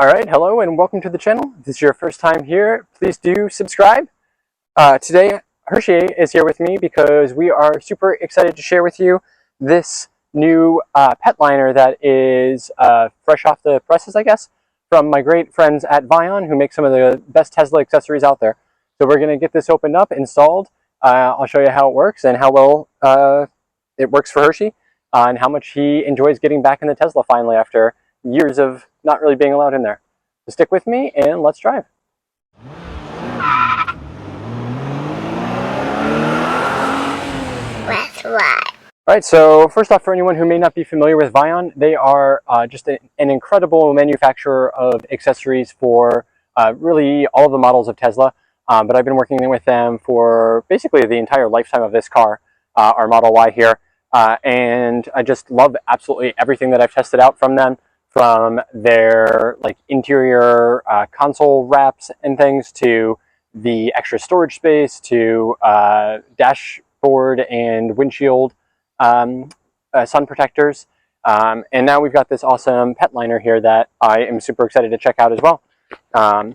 Alright, hello and welcome to the channel. If this is your first time here, please do subscribe. Today, Hershey is here with me because we are super excited to share with you this new pet liner that is fresh off the presses, I guess, from my great friends at VION who make some of the best Tesla accessories out there. So we're going to get this opened up, installed. I'll show you how it works and how well it works for Hershey and how much he enjoys getting back in the Tesla finally after years of not really being allowed in there. So stick with me and let's drive. Let's ride. Alright, so first off, for anyone who may not be familiar with VION, they are just an incredible manufacturer of accessories for really all of the models of Tesla. But I've been working with them for basically the entire lifetime of this car, our Model Y here. And I just love absolutely everything that I've tested out from them. From their interior console wraps and things to the extra storage space to dashboard and windshield sun protectors. And now we've got this awesome pet liner here that I am super excited to check out as well. Yeah,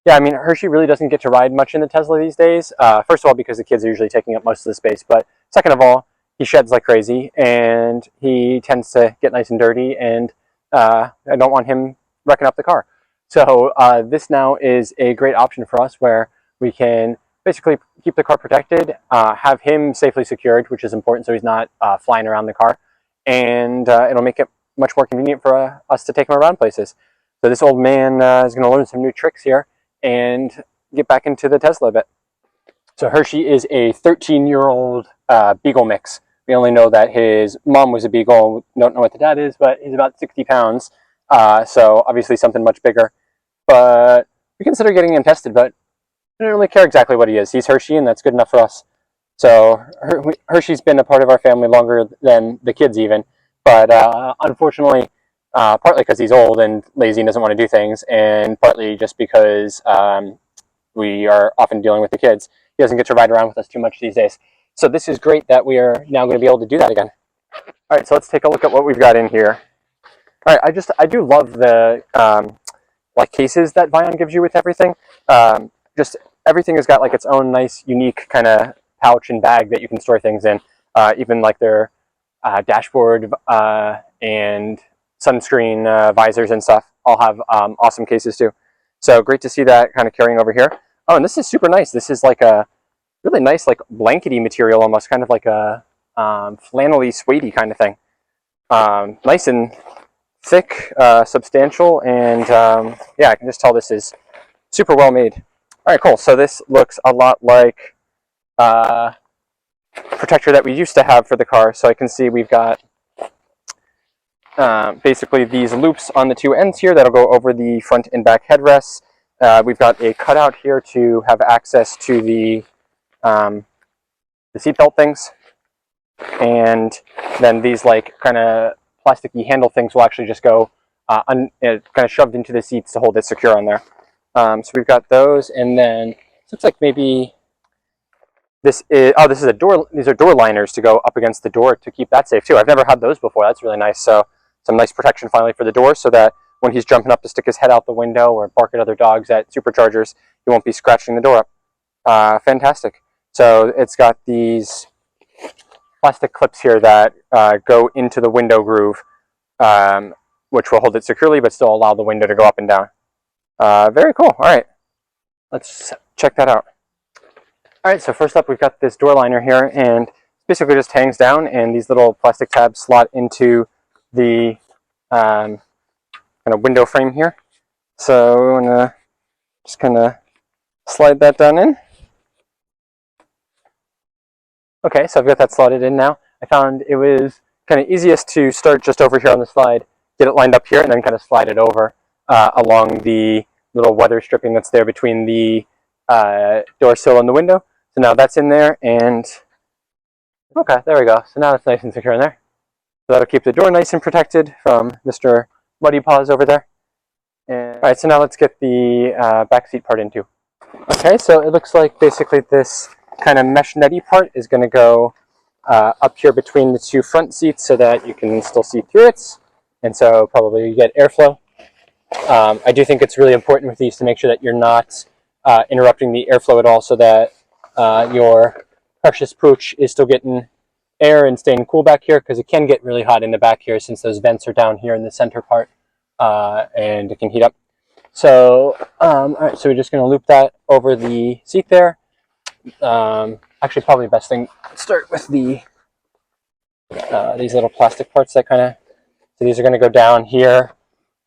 I mean, Hershey really doesn't get to ride much in the Tesla these days. First of all, because the kids are usually taking up most of the space. But second of all, he sheds like crazy and he tends to get nice and dirty, and I don't want him wrecking up the car. So this now is a great option for us where we can basically keep the car protected, have him safely secured, which is important so he's not flying around the car, and it'll make it much more convenient for us to take him around places. So this old man is going to learn some new tricks here and get back into the Tesla a bit. So Hershey is a 13-year-old Beagle mix. We only know that his mom was a Beagle. Don't know what the dad is, but he's about 60 pounds. So obviously something much bigger. But we consider getting him tested, but we don't really care exactly what he is. He's Hershey, and that's good enough for us. So Hershey's been a part of our family longer than the kids even. But unfortunately, partly because he's old and lazy and doesn't want to do things, and partly just because we are often dealing with the kids, he doesn't get to ride around with us too much these days. So this is great that we are now going to be able to do that again. All right, so let's take a look at what we've got in here. All right, I do love the cases that VION gives you with everything. Just everything has got its own nice, unique kind of pouch and bag that you can store things in. Even their dashboard and sunscreen visors and stuff all have awesome cases too. So great to see that kind of carrying over here. Oh, and this is super nice. This is like a really nice, blankety material, almost kind of like a flannelly, suede-y kind of thing. Nice and thick, substantial, and yeah, I can just tell this is super well made. All right, cool. So this looks a lot like protector that we used to have for the car. So I can see we've got basically these loops on the two ends here that'll go over the front and back headrests. We've got a cutout here to have access to the seatbelt things, and then these kind of plasticky handle things will actually just go kind of shoved into the seats to hold it secure on there. So we've got those, and then it looks like maybe this is a door. These are door liners to go up against the door to keep that safe too. I've never had those before. That's really nice. So some nice protection finally for the door, so that when he's jumping up to stick his head out the window or bark at other dogs at superchargers, he won't be scratching the door up. Fantastic. So it's got these plastic clips here that go into the window groove, which will hold it securely but still allow the window to go up and down. Very cool. All right, let's check that out. All right, so first up we've got this door liner here, and basically just hangs down, and these little plastic tabs slot into the kind of window frame here. So I'm going to just kind of slide that down in. Okay, so I've got that slotted in now. I found it was kind of easiest to start just over here on the slide, get it lined up here, and then kind of slide it over along the little weather stripping that's there between the door sill and the window. So now that's in there, and okay, there we go. So now it's nice and secure in there. So that'll keep the door nice and protected from Mr. Muddy Paws over there. And, all right, so now let's get the back seat part in too. Okay, so it looks like basically this kind of mesh netty part is going to go up here between the two front seats so that you can still see through it, and so probably you get airflow. I do think it's really important with these to make sure that you're not interrupting the airflow at all, so that your precious pooch is still getting air and staying cool back here, because it can get really hot in the back here since those vents are down here in the center part, and it can heat up. So, all right, so we're just going to loop that over the seat there. Actually, probably the best thing, start with the these little plastic parts that kind of, so these are going to go down here,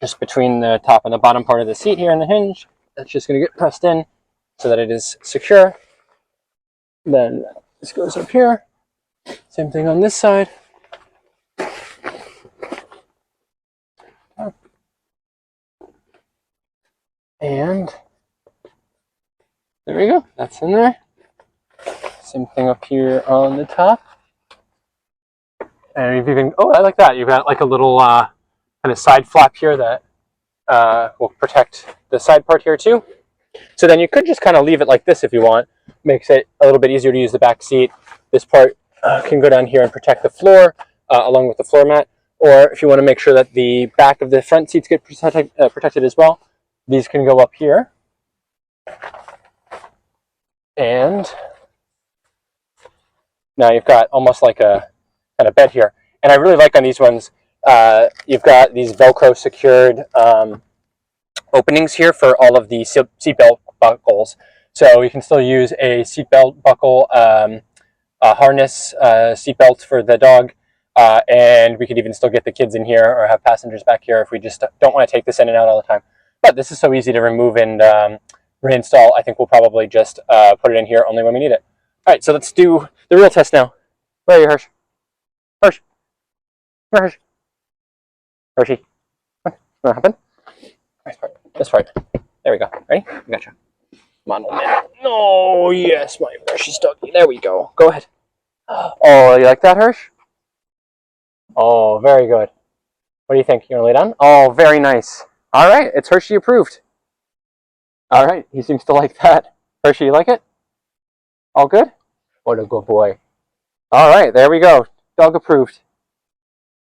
just between the top and the bottom part of the seat here in the hinge. That's just going to get pressed in so that it is secure. Then this goes up here. Same thing on this side. And there we go. That's in there. Same thing up here on the top. And you've even, oh, I like that. You've got like a little kind of side flap here that will protect the side part here too. So then you could just kind of leave it like this if you want. Makes it a little bit easier to use the back seat. This part can go down here and protect the floor along with the floor mat. Or if you want to make sure that the back of the front seats get protected as well, these can go up here. And now you've got almost like a kind of bed here. And I really like on these ones, you've got these Velcro secured openings here for all of the seatbelt buckles. So you can still use a seatbelt buckle, a harness, seatbelt for the dog, and we could even still get the kids in here or have passengers back here if we just don't want to take this in and out all the time. But this is so easy to remove and reinstall. I think we'll probably just put it in here only when we need it. All right, so let's do the real test now. Where are you, Hersh? Hersh. Where, Hersh? Hershey. What happened? This part. There we go. Ready? I gotcha. Come on, old man. No, yes, my precious doggy. There we go. Go ahead. Oh, you like that, Hersh? Oh, very good. What do you think? You want to lay down? Oh, very nice. All right, it's Hershey approved. All right, he seems to like that. Hershey, you like it? All good? What a good boy. All right, there we go. Dog approved.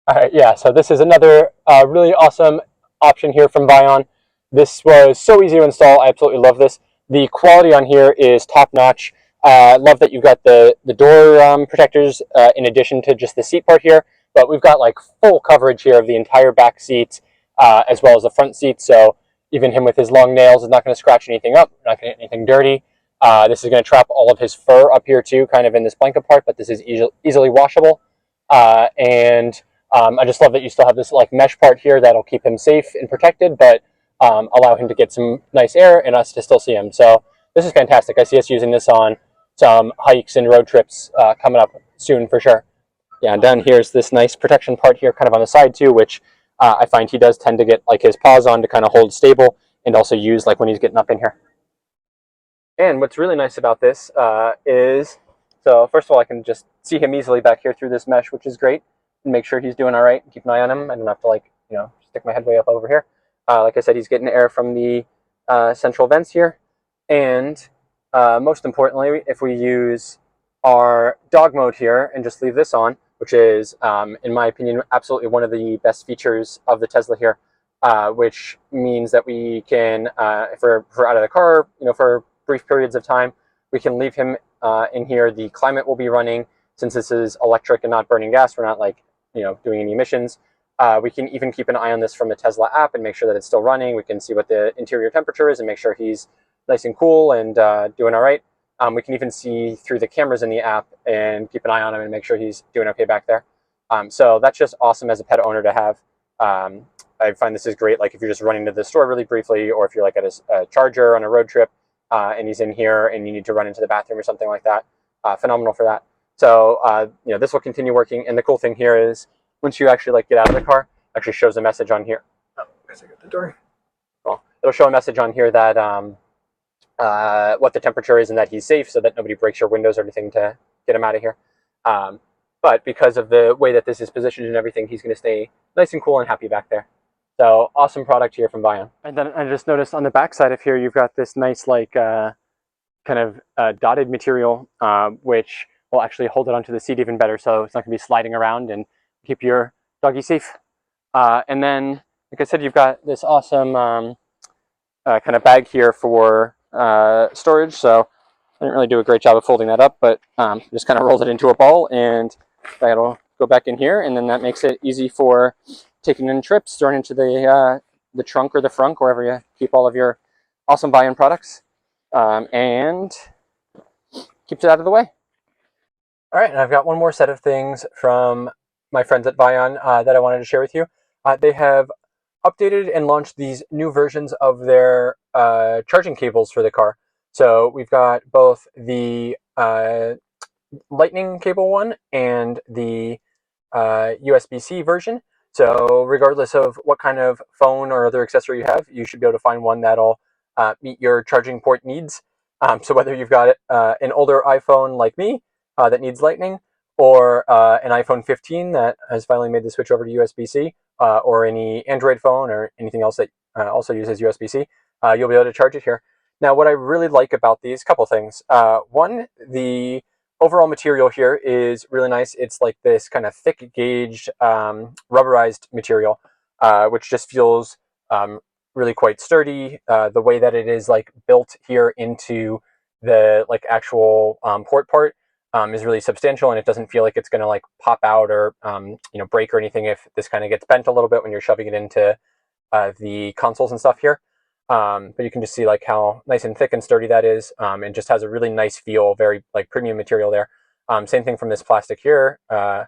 All right, yeah, so this is another really awesome option here from VION. This was so easy to install. I absolutely love this. The quality on here is top-notch. Love that you've got the door protectors in addition to just the seat part here, but we've got like full coverage here of the entire back seat as well as the front seat, so even him with his long nails is not going to scratch anything up, not going to get anything dirty. This is going to trap all of his fur up here too, kind of in this blanket part, but this is easily washable. And I just love that you still have this like mesh part here that'll keep him safe and protected, but allow him to get some nice air and us to still see him. So this is fantastic. I see us using this on some hikes and road trips coming up soon for sure. Yeah, and down here's this nice protection part here kind of on the side too, which I find he does tend to get like his paws on to kind of hold stable and also use like when he's getting up in here. And what's really nice about this is, so first of all, I can just see him easily back here through this mesh, which is great, and make sure he's doing all right, keep an eye on him. I don't have to like, you know, stick my head way up over here. Like I said, he's getting air from the central vents here. And most importantly, if we use our dog mode here and just leave this on, which is, in my opinion, absolutely one of the best features of the Tesla here, which means that we can, if we're out of the car, you know, for brief periods of time, we can leave him in here. The climate will be running. Since this is electric and not burning gas, we're not like, you know, doing any emissions. We can even keep an eye on this from the Tesla app and make sure that it's still running. We can see what the interior temperature is and make sure he's nice and cool and doing all right. We can even see through the cameras in the app and keep an eye on him and make sure he's doing okay back there. So that's just awesome as a pet owner to have. I find this is great, like if you're just running to the store really briefly, or if you're like at a charger on a road trip and he's in here and you need to run into the bathroom or something like that. Phenomenal for that. So you know, this will continue working. And the cool thing here is once you actually like get out of the car, it actually shows a message on here. Oh, because I got the door. Well, it'll show a message on here that what the temperature is and that he's safe, so that nobody breaks your windows or anything to get him out of here. But because of the way that this is positioned and everything, he's going to stay nice and cool and happy back there. So awesome product here from VION. And then I just noticed on the back side of here, you've got this nice like kind of dotted material, which will actually hold it onto the seat even better. So it's not going to be sliding around and keep your doggy safe. And then like I said, you've got this awesome kind of bag here for storage. So I didn't really do a great job of folding that up, but just kind of rolled it into a ball, and that'll go back in here, and then that makes it easy for taking in trips, throwing into the trunk or the frunk, wherever you keep all of your awesome VION products, and keeps it out of the way. All right, and I've got one more set of things from my friends at VION that I wanted to share with you. They have updated and launched these new versions of their charging cables for the car. So we've got both the Lightning cable one and the USB-C version. So regardless of what kind of phone or other accessory you have, you should be able to find one that'll meet your charging port needs. So whether you've got an older iPhone like me that needs Lightning, or an iPhone 15 that has finally made the switch over to USB-C, or any Android phone or anything else that also uses USB-C, you'll be able to charge it here. Now, what I really like about these, couple things. One, the overall material here is really nice. It's like this kind of thick gauged rubberized material, which just feels really quite sturdy. The way that it is like built here into the like actual port part is really substantial, and it doesn't feel like it's going to like pop out or break or anything if this kind of gets bent a little bit when you're shoving it into the consoles and stuff here. But you can just see like how nice and thick and sturdy that is, and just has a really nice feel, very like premium material there. Same thing from this plastic here. I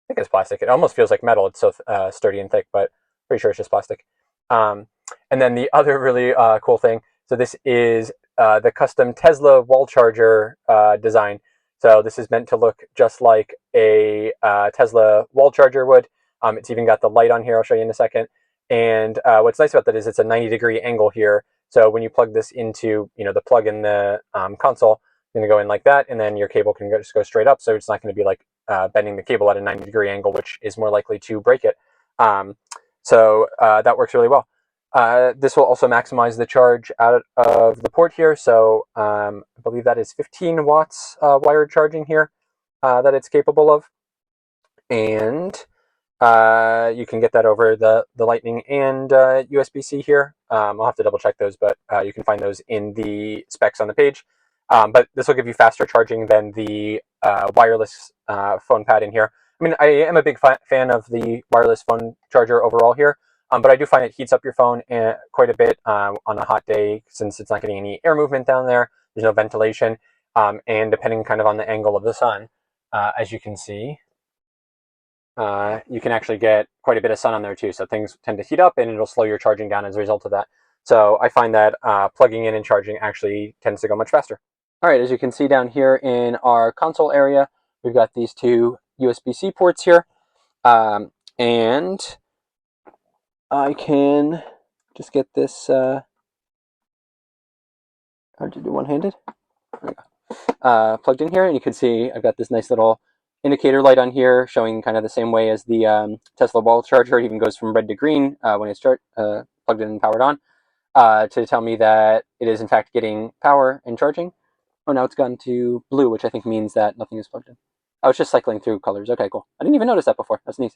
think it's plastic. It almost feels like metal. It's so sturdy and thick, but pretty sure it's just plastic. And then the other really cool thing, so this is the custom Tesla wall charger design. So this is meant to look just like a Tesla wall charger would. It's even got the light on here. I'll show you in a second. And what's nice about that is it's a 90-degree angle here. So when you plug this into the plug in the console, you're going to go in like that, and then your cable can just go straight up. So it's not going to be like bending the cable at a 90-degree angle, which is more likely to break it. So that works really well. This will also maximize the charge out of the port here. So I believe that is 15 watts wired charging here that it's capable of. And you can get that over the Lightning and USB-C here. I'll have to double check those, but you can find those in the specs on the page. But this will give you faster charging than the wireless phone pad in here. I mean, I am a big fan of the wireless phone charger overall here, but I do find it heats up your phone quite a bit on a hot day, since it's not getting any air movement down there. There's no ventilation, and depending kind of on the angle of the sun, as you can see, you can actually get quite a bit of sun on there too. So things tend to heat up, and it'll slow your charging down as a result of that. So I find that plugging in and charging actually tends to go much faster. All right, as you can see down here in our console area, we've got these two USB-C ports here. And I can just get this, hard to do one-handed, plugged in here, and you can see I've got this nice little indicator light on here showing kind of the same way as the Tesla wall charger. It even goes from red to green when it's plugged in and powered on, to tell me that it is in fact getting power and charging. Oh, now it's gone to blue, which I think means that nothing is plugged in. I was just cycling through colors. Okay, cool. I didn't even notice that before. That's neat.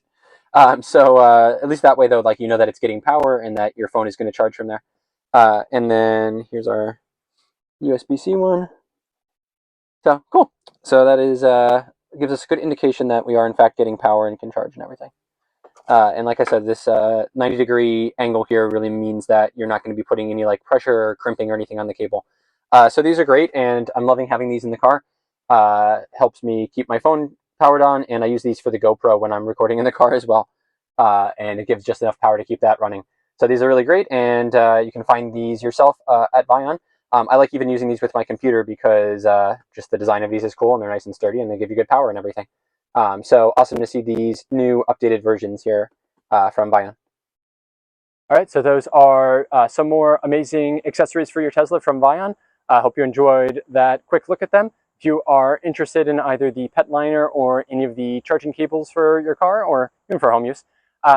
So at least that way, though, like you know that it's getting power and that your phone is going to charge from there. And then here's our USB-C one. So cool. So that is gives us a good indication that we are in fact getting power and can charge and everything. And like I said, this 90-degree angle here really means that you're not going to be putting any like pressure or crimping or anything on the cable. So these are great, and I'm loving having these in the car. Helps me keep my phone powered on, and I use these for the GoPro when I'm recording in the car as well. And it gives just enough power to keep that running. So these are really great, and you can find these yourself at VION. I like even using these with my computer because just the design of these is cool, and they're nice and sturdy, and they give you good power and everything. So awesome to see these new updated versions here from VION. All right, so those are some more amazing accessories for your Tesla from VION. I hope you enjoyed that quick look at them. If you are interested in either the pet liner or any of the charging cables for your car or even for home use,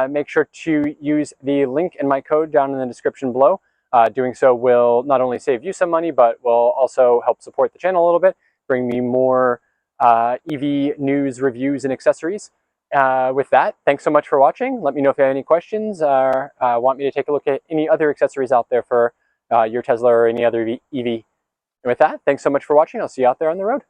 make sure to use the link and my code down in the description below. Doing so will not only save you some money, but will also help support the channel a little bit, bring me more EV news, reviews, and accessories. With that, thanks so much for watching. Let me know if you have any questions or want me to take a look at any other accessories out there for your Tesla or any other EV. And with that, thanks so much for watching. I'll see you out there on the road.